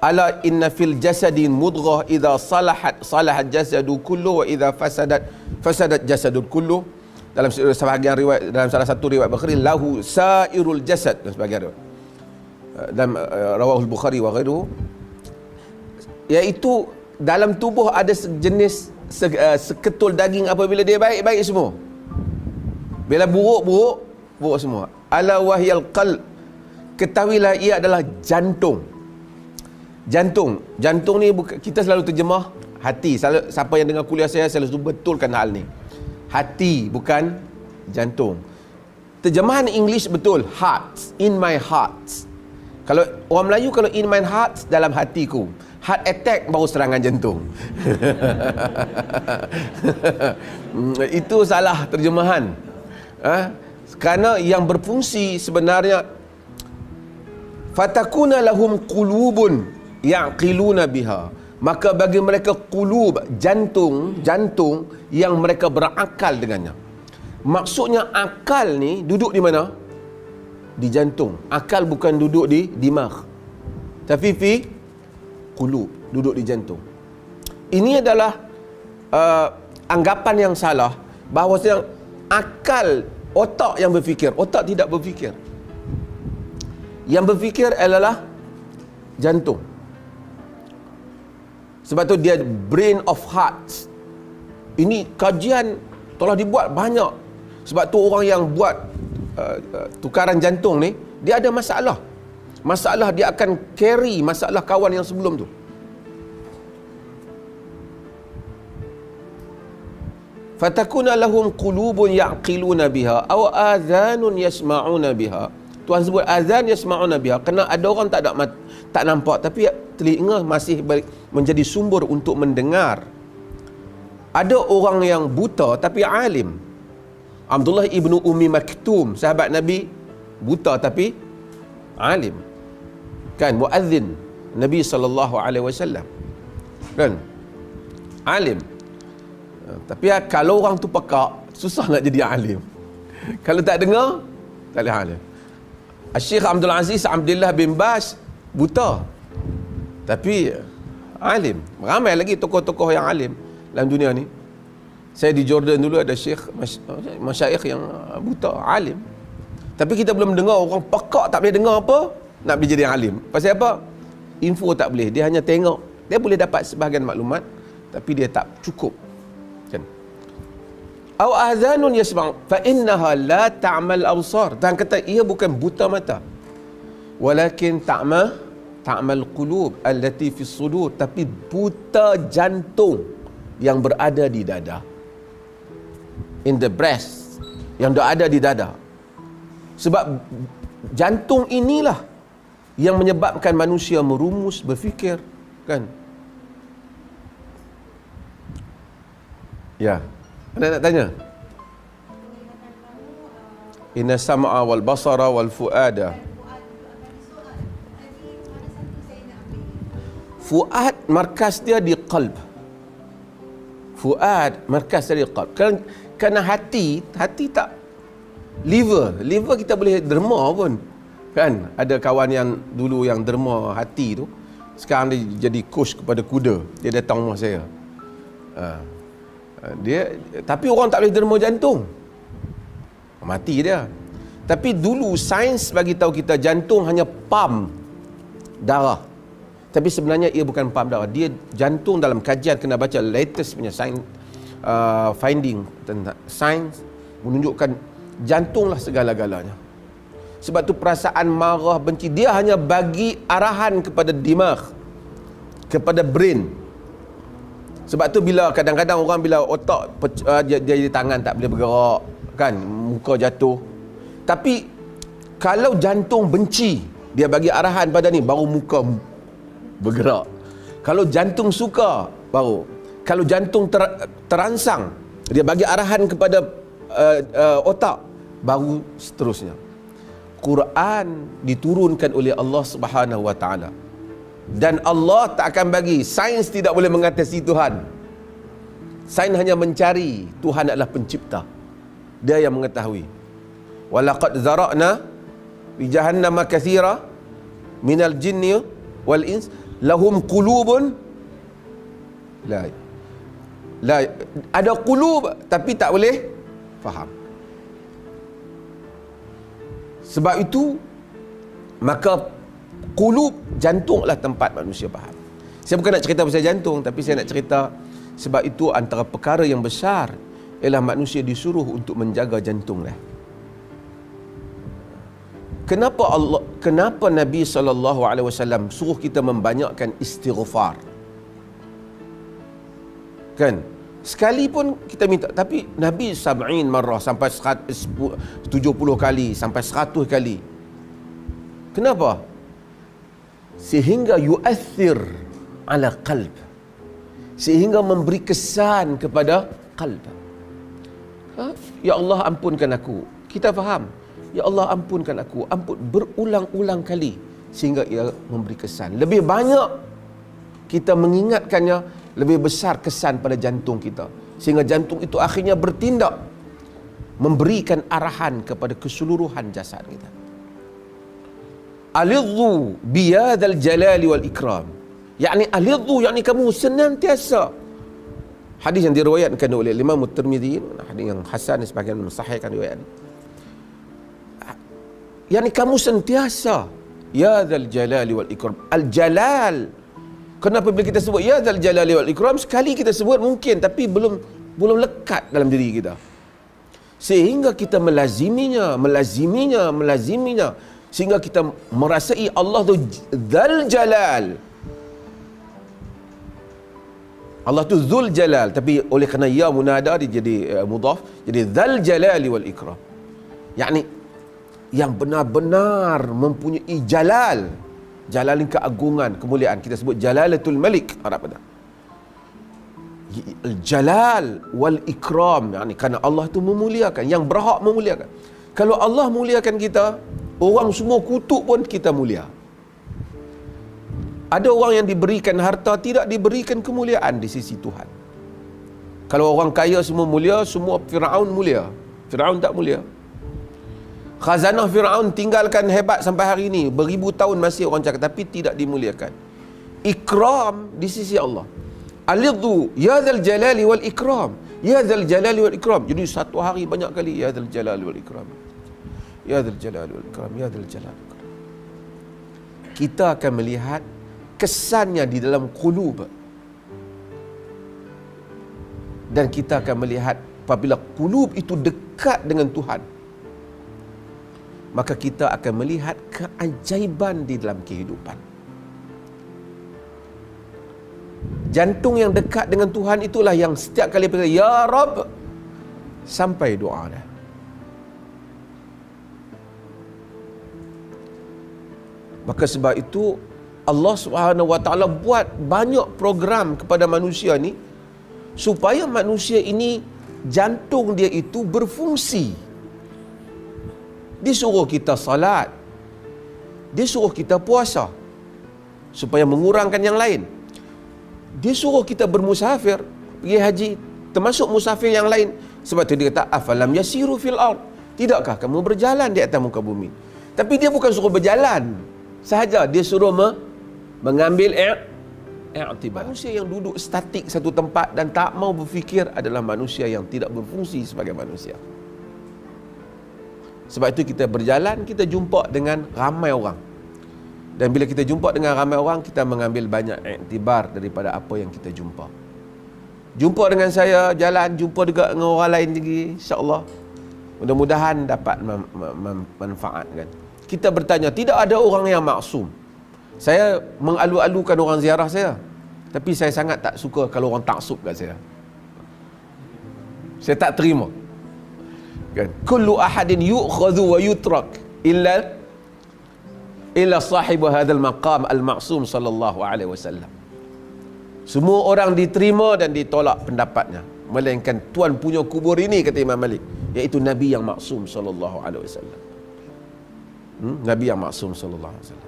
Ala inna fil jasadi mudghah idza salahat jasadu kullu wa idza fasadat jasadul kullu. Dalam sebahagian riwayat, dalam salah satu riwayat Bukhari, lahu sairul jasad, dan sebahagian riwayat dalam rawahul Bukhari wa ghairuhu, iaitu dalam tubuh ada sejenis seketul daging, apabila dia baik semua, bila buruk semua. Ala wahyal qalb, ketahuilah ia adalah jantung. Jantung ni kita selalu terjemah hati. Siapa yang dengar kuliah saya selalu betulkan hal ni. Hati bukan jantung. Terjemahan English betul, heart, in my heart. Kalau orang Melayu, kalau in my heart, dalam hatiku. Heart attack baru serangan jantung. Itu salah terjemahan. Kerana yang berfungsi sebenarnya, fatakuna lahum qulubun yaqiluna biha, maka bagi mereka qulub, jantung yang mereka berakal dengannya. Maksudnya akal ni duduk di mana? Di jantung. Akal bukan duduk di dimagh, tapi fi qulub, duduk di jantung. Ini adalah anggapan yang salah, bahawa akal, otak yang berfikir. Otak tidak berfikir. Yang berfikir adalah jantung. Sebab tu dia brain of hearts. Ini kajian telah dibuat banyak. Sebab tu orang yang buat tukaran jantung ni, dia ada masalah dia akan carry masalah kawan yang sebelum tu. Fatakuna lahum qulubun yaqiluna biha aw adhanun yasma'una biha. Tuhan sebut azan yasma'una biha kerana ada orang tak nampak, tapi telinga masih menjadi sumber untuk mendengar. Ada orang yang buta tapi alim. Abdullah ibnu Ummi Maktum, sahabat Nabi, buta tapi alim. Kan, muazzin Nabi SAW. Kan? Alim. Tapi kalau orang tu pekak, susah nak jadi alim. Kalau tak dengar, tak boleh alim. Syekh Abdul Aziz Abdullah bin Baz buta tapi alim. Ramai lagi tokoh-tokoh yang alim dalam dunia ni. Saya di Jordan dulu ada syekh masyayikh yang buta, alim. Tapi kita belum dengar orang pekak tak boleh dengar apa, nak boleh jadi alim. Pasal apa? Info tak boleh. Dia hanya tengok. Dia boleh dapat sebahagian maklumat, tapi dia tak cukup. Kan? Aw adhanun yasma' fa innaha la ta'mal absar. Dan kata ia bukan buta mata. Walakin ta'mal qulub allati fi sudur, tapi buta jantung yang berada di dada. In the breast, yang ada di dada. Sebab jantung inilah yang menyebabkan manusia merumus, berfikir, kan? Ya. Anda nak tanya? Inna sam'a wal basara wal fuada. Fuad markas dia di qalb. Fuad markas dia di qalb. Kerana hati tak, liver kita boleh derma pun. Kan? Ada kawan yang dulu yang derma hati tu, sekarang dia jadi coach kepada kuda. Dia datang rumah saya. Tapi orang tak boleh derma jantung, mati dia. Tapi dulu sains bagi tahu kita jantung hanya pump darah, tapi sebenarnya ia bukan pump darah. Dia jantung, dalam kajian kena baca latest punya sains, finding tentang sains menunjukkan jantunglah segala-galanya. Sebab tu perasaan marah, benci, dia hanya bagi arahan kepada dimagh, kepada brain. Sebab tu bila kadang-kadang orang bila otak dia jadi tangan tak boleh bergerak, kan, muka jatuh. Tapi kalau jantung benci, dia bagi arahan pada ni, baru muka bergerak. Kalau jantung suka, baru. Kalau jantung terangsang, dia bagi arahan kepada otak, baru seterusnya. Quran diturunkan oleh Allah Subhanahu Wa Taala. Dan Allah tak akan bagi, sains tidak boleh mengatasi Tuhan. Sains hanya mencari, Tuhan adalah pencipta. Dia yang mengetahui. Walaqad zara'na fi jahannama katsira minal jinni wal ins lahum qulubun la ada qulub tapi tak boleh faham. Sebab itu maka qulub, jantunglah tempat manusia faham. Saya bukan nak cerita pasal jantung, tapi saya nak cerita sebab itu antara perkara yang besar ialah manusia disuruh untuk menjaga jantung dia. Kenapa Nabi SAW suruh kita membanyakkan istighfar? Kan? Sekali pun kita minta, tapi Nabi sab'in marrah, sampai 70 kali, sampai 100 kali. Kenapa? Sehingga yu'athir ala qalb, sehingga memberi kesan kepada qalb. Ya Allah ampunkan aku. Kita faham. Ya Allah ampunkan aku. Ampun berulang-ulang kali sehingga ia memberi kesan. Lebih banyak kita mengingatkannya, lebih besar kesan pada jantung kita. Sehingga jantung itu akhirnya bertindak, memberikan arahan kepada keseluruhan jasad kita. Alidhu biyadal jalali wal ikram. Yakni alidhu, yakni kamu senantiasa. Hadis yang diriwayatkan oleh Imam Tirmizi, hadis yang hasan, sebagian mensahihkan riwayat. Yani kamu sentiasa ya dzal jalali wal ikram. Al jalal. Kenapa bila kita sebut ya dzal jalali wal ikram, sekali kita sebut mungkin, tapi belum lekat dalam diri kita. Sehingga kita melaziminya sehingga kita merasai Allah tu dzal jalal. Allah tu Dzul Jalal, tapi oleh kerana ya munada dia jadi mudhaf, jadi Dzal Jalali wal Ikram. Yakni yang benar-benar mempunyai jalal. Jalal ni keagungan, kemuliaan. Kita sebut Jalalatul Malik Arab pada. Jalal wal Ikram, yakni kerana Allah tu memuliakan, yang berhak memuliakan. Kalau Allah muliakan kita, orang semua kutuk pun kita mulia. Ada orang yang diberikan harta, tidak diberikan kemuliaan di sisi Tuhan. Kalau orang kaya semua mulia, semua Fir'aun mulia. Fir'aun tak mulia. Khazanah Fir'aun tinggalkan hebat sampai hari ini. Beribu tahun masih orang cakap, tapi tidak dimuliakan. Ikram di sisi Allah. Alidhu, ya dzal jalali wal ikram. Ya dzal jalali wal ikram. Jadi satu hari banyak kali, ya dzal jalali wal ikram. Ya dzal jalali wal ikram. Ya dzal jalali wal ikram. Kita akan melihat kesannya di dalam qulub. Dan kita akan melihat apabila qulub itu dekat dengan Tuhan, maka kita akan melihat keajaiban di dalam kehidupan. Jantung yang dekat dengan Tuhan itulah yang setiap kali berkata ya Rabb, sampai doa dah. Maka sebab itu Allah Subhanahu Wa Taala buat banyak program kepada manusia ni supaya manusia ini jantung dia itu berfungsi. Dia suruh kita salat, dia suruh kita puasa supaya mengurangkan yang lain. Dia suruh kita bermusafir, pergi haji, termasuk musafir yang lain. Sebab tu dia kata afalam yasiru fil ard. Tidakkah kamu berjalan di atas muka bumi? Tapi dia bukan suruh berjalan sahaja, dia suruh mengambil i'tibar. Manusia yang duduk statik satu tempat dan tak mau berfikir adalah manusia yang tidak berfungsi sebagai manusia. Sebab itu kita berjalan, kita jumpa dengan ramai orang. Dan bila kita jumpa dengan ramai orang, kita mengambil banyak i'tibar daripada apa yang kita jumpa. Jumpa dengan saya, jalan, jumpa juga dengan orang lain lagi, insya-Allah. Mudah-mudahan dapat manfaatkan. Kita bertanya, tidak ada orang yang maksum. Saya mengalu-alukan orang ziarah saya, tapi saya sangat tak suka kalau orang taksub kat saya. Saya tak terima. Kan? Kullu ahadin yu'khadhu wa yutrak illa sahibu hadzal maqam al-ma'sum sallallahu alaihi wasallam. Semua orang diterima dan ditolak pendapatnya, melainkan tuan punya kubur ini, kata Imam Malik, iaitu Nabi yang maksum sallallahu alaihi wasallam. Nabi yang maksum sallallahu alaihi wasallam.